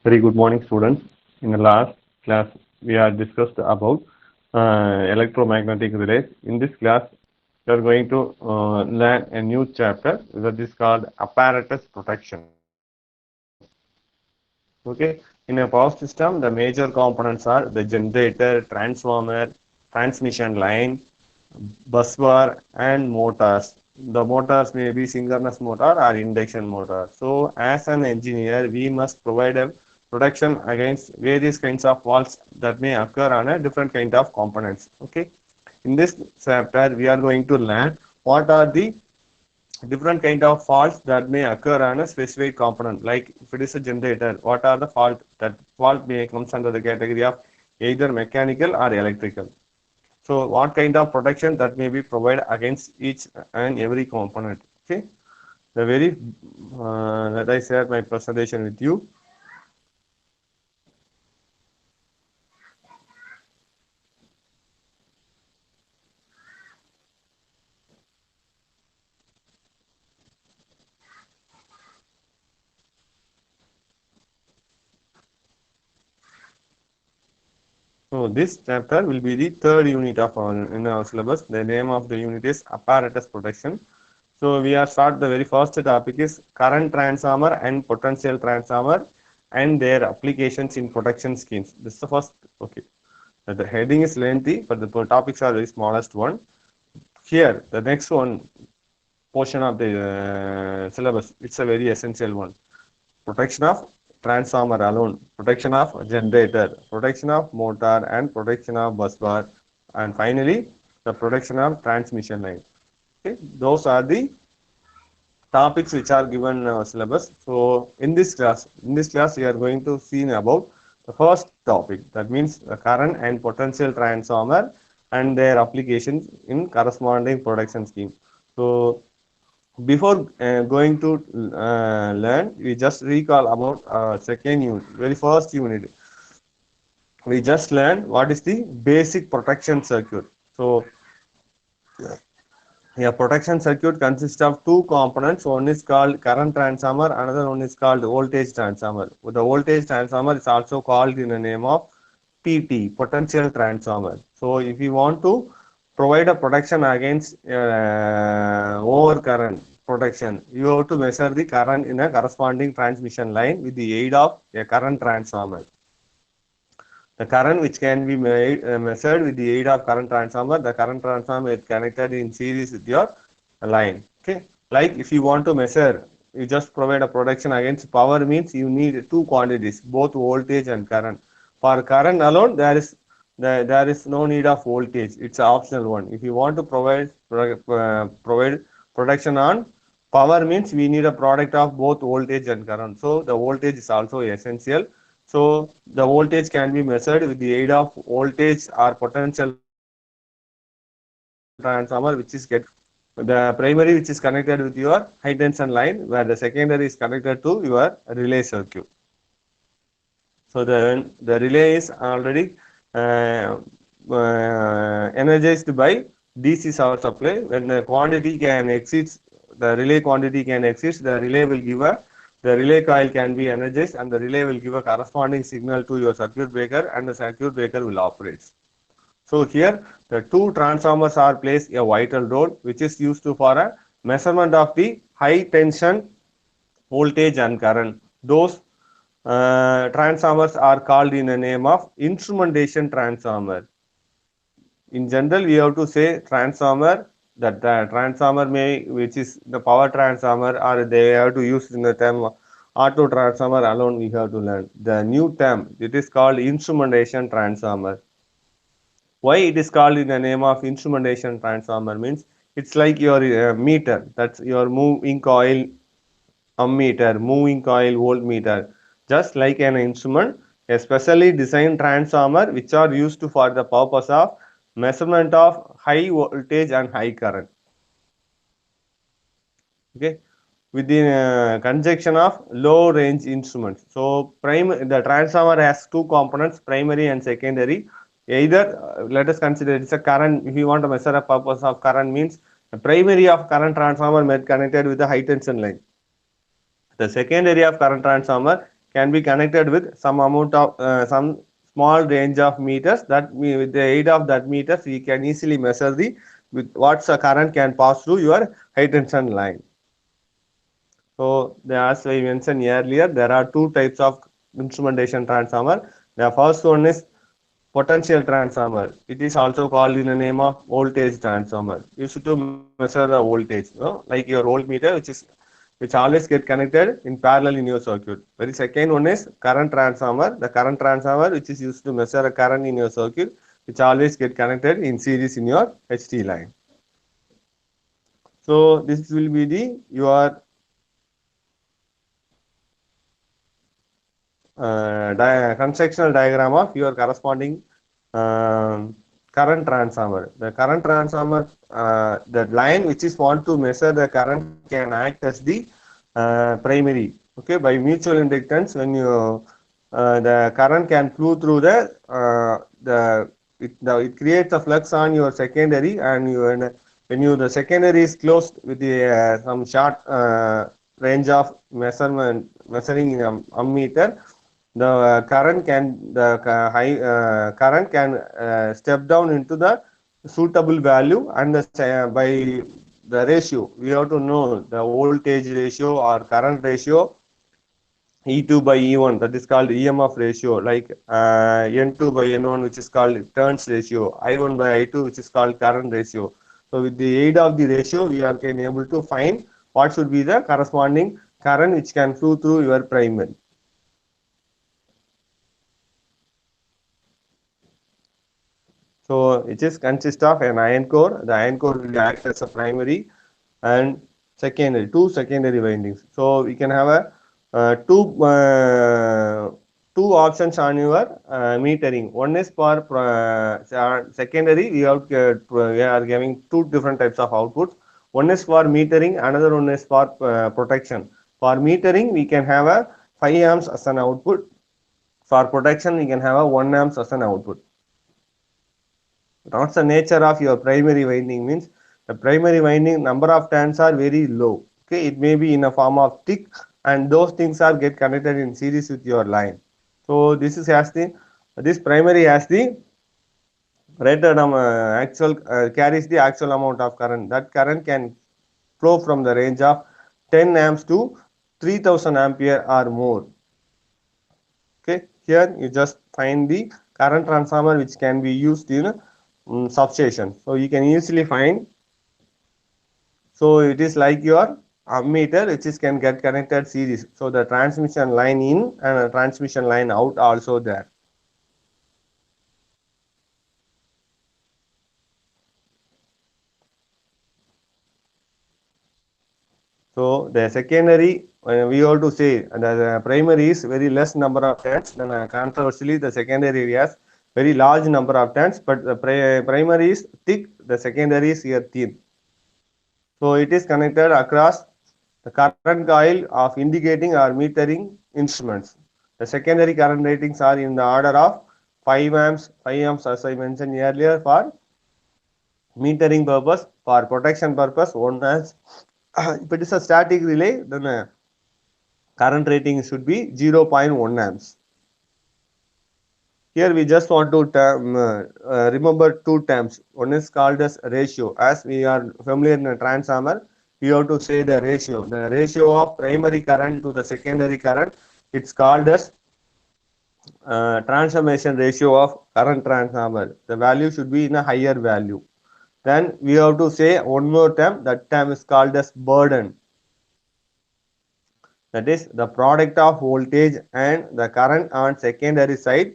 Very good morning, students. In the last class, we have discussed about electromagnetic relays. In this class, we are going to learn a new chapter that is called apparatus protection. Okay, in a power system, the major components are the generator, transformer, transmission line, busbar, and motors. The motors may be synchronous motor or induction motor. So, as an engineer, we must provide a protection against various kinds of faults that may occur on a different kind of components. Okay. In this chapter, we are going to learn what are the different kind of faults that may occur on a specific component. Like if it is a generator, what are the fault may comes under the category of either mechanical or electrical. So what kind of protection that may be provided against each and every component. Okay. The very let I share my presentation with you. So this chapter will be the third unit of our in our syllabus. The name of the unit is apparatus protection. So we are start the very first topic is current transformer and potential transformer and their applications in protection schemes. This is the first. Okay. The heading is lengthy, but the topics are very smallest one. Here, the next one portion of the syllabus. It's a very essential one. Protection of transformer alone, protection of generator, protection of motor, and protection of bus bar, and finally the protection of transmission line. Okay, those are the topics which are given in our syllabus. So in this class we are going to see about the first topic, that means the current and potential transformer and their applications in corresponding protection scheme. So before going to learn, we just recall about second unit, very first unit. We just learned what is the basic protection circuit. So a protection circuit consists of two components. One is called current transformer, another one is called voltage transformer. The voltage transformer is also called in the name of PT, potential transformer. So if you want to provide a protection against overcurrent protection, you have to measure the current in a corresponding transmission line with the aid of a current transformer. The current which can be measured with the aid of current transformer, the current transformer is connected in series with your line. Okay, like if you want to measure, you just provide a protection against power means you need two quantities, both voltage and current. For current alone, there is no need of voltage. It's an optional one. If you want to provide protection on power means we need a product of both voltage and current. So the voltage is also essential. So the voltage can be measured with the aid of voltage or potential transformer, which is get the primary which is connected with your high tension line, where the secondary is connected to your relay circuit. So the relay is already energized by DC power supply. When the quantity can exceed, the relay quantity can exceed, the relay will give a, the relay coil can be energized and the relay will give a corresponding signal to your circuit breaker and the circuit breaker will operate. So here the two transformers are plays a vital role, which is used to for a measurement of the high tension voltage and current. Those transformers are called in the name of instrumentation transformer. In general, we have to say transformer, that the transformer may, which is the power transformer, or they have to use in the term auto transformer alone. We have to learn the new term. It is called instrumentation transformer. Why it is called in the name of instrumentation transformer means it's like your meter. That's your moving coil ammeter, moving coil voltmeter, just like an instrument, a specially designed transformer which are used for the purpose of measurement of high voltage and high current. Okay, with the conjunction of low range instruments. So the transformer has two components, primary and secondary. Either let us consider it's a current. If you want to measure a purpose of current means the primary of current transformer may connected with the high tension line. The secondary of current transformer can be connected with some amount of some small range of meters that with the aid of that meters we can easily measure the with what's the current can pass through your high tension line. So as I mentioned earlier, there are two types of instrumentation transformer. The first one is potential transformer. It is also called in the name of voltage transformer. Used to measure the voltage, like your voltmeter, which always get connected in parallel in your circuit. Very second one is current transformer. The current transformer which is used to measure a current in your circuit, which always get connected in series in your HT line. So this will be the your constructional diagram of your corresponding current transformer. The current transformer, the line which is want to measure the current can act as the primary. Okay, by mutual inductance, when you the current can flow through it creates a flux on your secondary, and when you the secondary is closed with the some short range of measuring in ammeter, the current can the high current can step down into the suitable value, and by the ratio we have to know the voltage ratio or current ratio E2 by E1, that is called EMF ratio, like N2 by N1, which is called turns ratio, I1 by I2, which is called current ratio. So with the aid of the ratio, we are can able to find what should be the corresponding current which can flow through your primary. So it is consist of an iron core. The iron core will act as a primary and secondary, two secondary windings. So we can have a two options on your metering. One is for secondary. We are giving two different types of outputs. One is for metering, another one is for protection. For metering, we can have a 5 amps as an output. For protection, we can have a 1 amps as an output. What's the nature of your primary winding means the primary winding number of turns are very low. Okay, it may be in a form of thick, and those things are get connected in series with your line. So this is as the this primary has the rated actual carries the actual amount of current. That current can flow from the range of 10 amps to 3000 ampere or more. Okay, here you just find the current transformer which can be used in substation. So you can easily find. So it is like your ammeter which is can get connected series. So the transmission line in and a transmission line out also there. So the secondary, we have to say the primary is very less number of turns. Then controversially the secondary has very large number of turns, but the primary is thick, the secondary is here thin. So it is connected across the current coil of indicating or metering instruments. The secondary current ratings are in the order of 5 amps as I mentioned earlier for metering purpose, for protection purpose 1 amps. If it is a static relay, then current rating should be 0.1 amps. Here we just want to remember two terms. One is called as ratio. As we are familiar in a transformer, you have to say the ratio. The ratio of primary current to the secondary current, it's called as transformation ratio of current transformer. The value should be in a higher value. Then we have to say one more term. That term is called as burden. That is the product of voltage and the current on secondary side.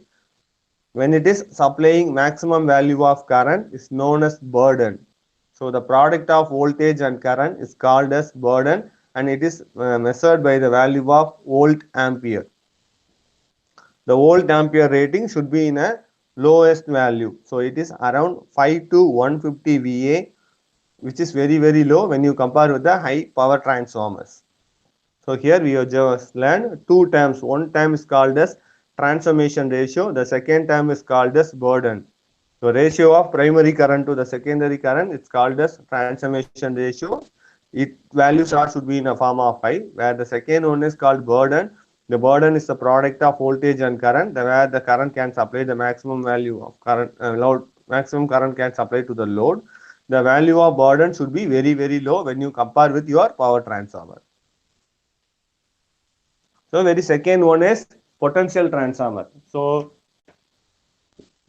When it is supplying maximum value of current is known as burden. So the product of voltage and current is called as burden, and it is measured by the value of volt ampere. The volt ampere rating should be in a lowest value. So it is around 5 to 150 VA, which is very low when you compare with the high power transformers. So here we have just learned two terms. One term is called as transformation ratio. The second term is called as burden. So ratio of primary current to the secondary current, it's called as transformation ratio. It values are should be in a form of 5, where the second one is called burden. The burden is the product of voltage and current, where the current can supply the maximum value of current load, maximum current can supply to the load. The value of burden should be very, very low when you compare with your power transformer. So very second one is potential transformer. So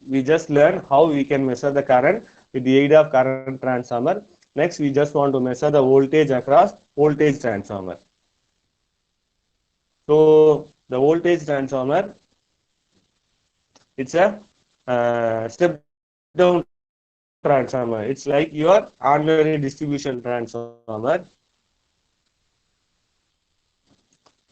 we just learned how we can measure the current with the aid of current transformer. Next, we just want to measure the voltage across voltage transformer. So the voltage transformer, it's a step down transformer. It's like your ordinary distribution transformer.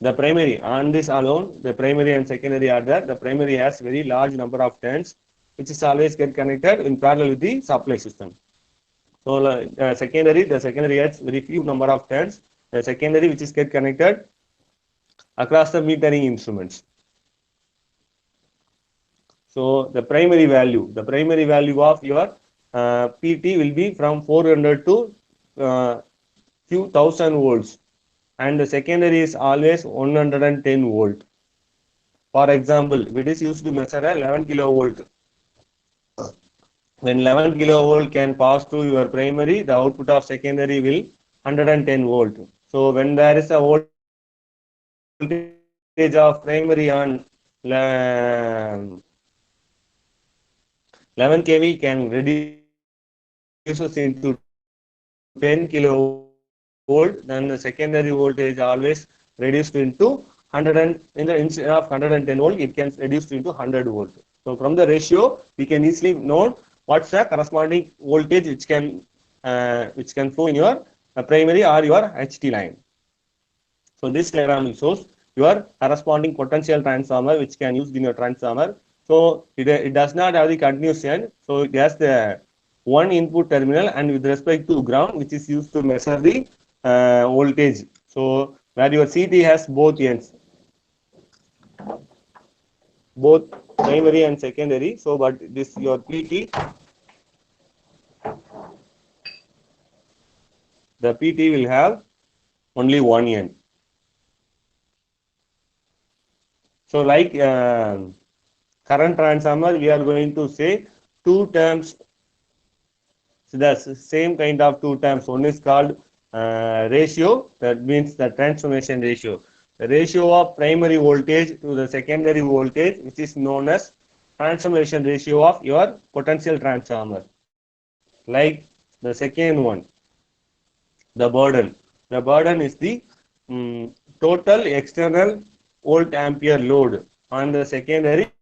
The primary, on this alone, the primary and secondary are there. The primary has very large number of turns, which is always get connected in parallel with the supply system. So the secondary has very few number of turns. The secondary, which is get connected across the metering instruments. So the primary value of your PT will be from 400 to few thousand volts, and the secondary is always 110 volt. For example, if it is used to measure a 11 kilovolt, when 11 kilovolt can pass through your primary, the output of secondary will 110 volt. So when there is a voltage of primary on 11 kV can reduce into 10 kilovolt, then the secondary voltage always reduced into 100, instead of 110 volt, it can reduce into 100 volt. So from the ratio, we can easily know what's the corresponding voltage which can flow in your primary or your HT line. So this diagram shows your corresponding potential transformer which can use in your transformer. So it does not have the continuous end. So it has the one input terminal and with respect to ground, which is used to measure the voltage. So where your CT has both ends, both primary and secondary. So but this your PT, the PT will have only one end. So like current transformer, we are going to say two terms. So the same kind of two terms. One is called ratio, that means the transformation ratio. The ratio of primary voltage to the secondary voltage, which is known as transformation ratio of your potential transformer. Like the second one, the burden. The burden is the total external volt ampere load on the secondary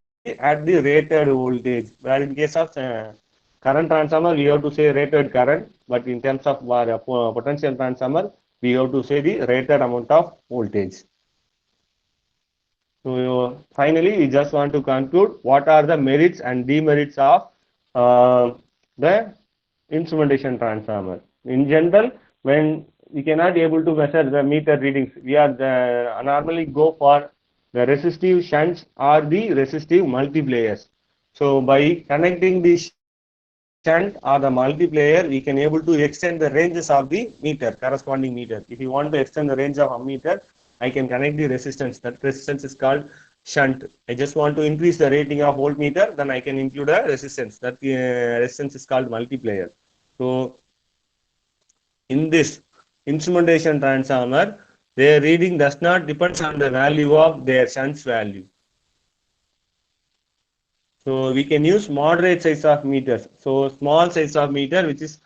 at the rated voltage. Where in case of current transformer, we have to say rated current, but in terms of potential transformer, we have to say the rated amount of voltage. So finally, we just want to conclude what are the merits and demerits of the instrumentation transformer. In general, when we cannot able to measure the meter readings, we are normally go for the resistive shunts or the resistive multipliers. So by connecting the shunt or the multiplier, we can able to extend the ranges of the meter, corresponding meter. If you want to extend the range of a meter, I can connect the resistance. That resistance is called shunt. I just want to increase the rating of voltmeter, then I can include a resistance. That resistance is called multiplier. So in this instrumentation transformer, their reading does not depend on the value of their shunts value. So we can use moderate size of meters. So small size of meter, which is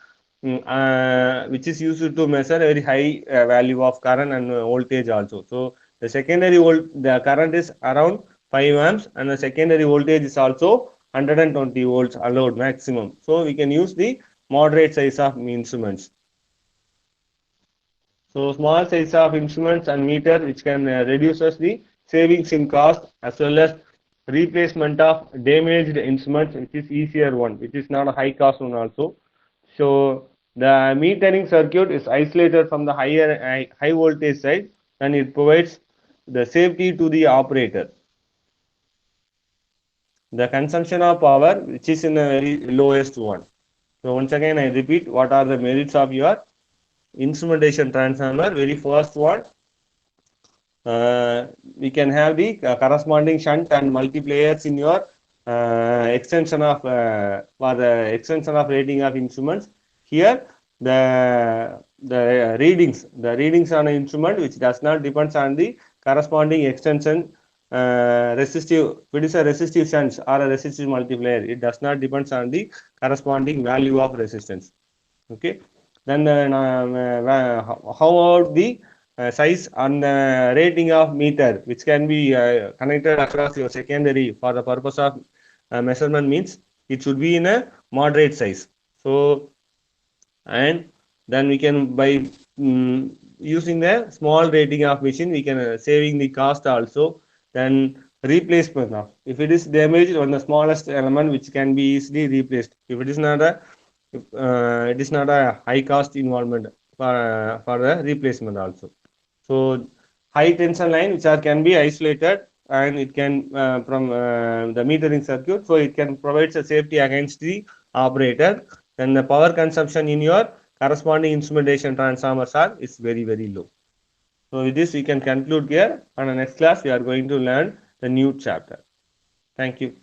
used to measure a very high value of current and voltage also. So the the current is around 5 amps and the secondary voltage is also 120 volts allowed maximum. So we can use the moderate size of instruments. So small size of instruments and meter which can reduces the savings in cost as well as replacement of damaged instruments, which is easier one, which is not a high cost one also. So the metering circuit is isolated from the high voltage side and it provides the safety to the operator. The consumption of power which is in the very lowest one. So once again I repeat, what are the merits of your instrumentation transformer? Very first one, we can have the corresponding shunt and multipliers in your extension of for the extension of rating of instruments. Here the readings on an instrument which does not depends on the corresponding extension resistive, it is a resistive shunt or a resistive multiplier. It does not depends on the corresponding value of resistance. Okay. Then how about the size and rating of meter, which can be connected across your secondary for the purpose of measurement, means it should be in a moderate size. So, and then we can by using the small rating of machine, we can saving the cost also. Then replacement of, if it is damaged on the smallest element which can be easily replaced, if it is not a it is not a high cost involvement for the replacement also. So high tension line which are can be isolated, and it can from the metering circuit, so it can provide a safety against the operator. Then the power consumption in your corresponding instrumentation transformers are is very low. So with this we can conclude here. On the next class we are going to learn the new chapter. Thank you.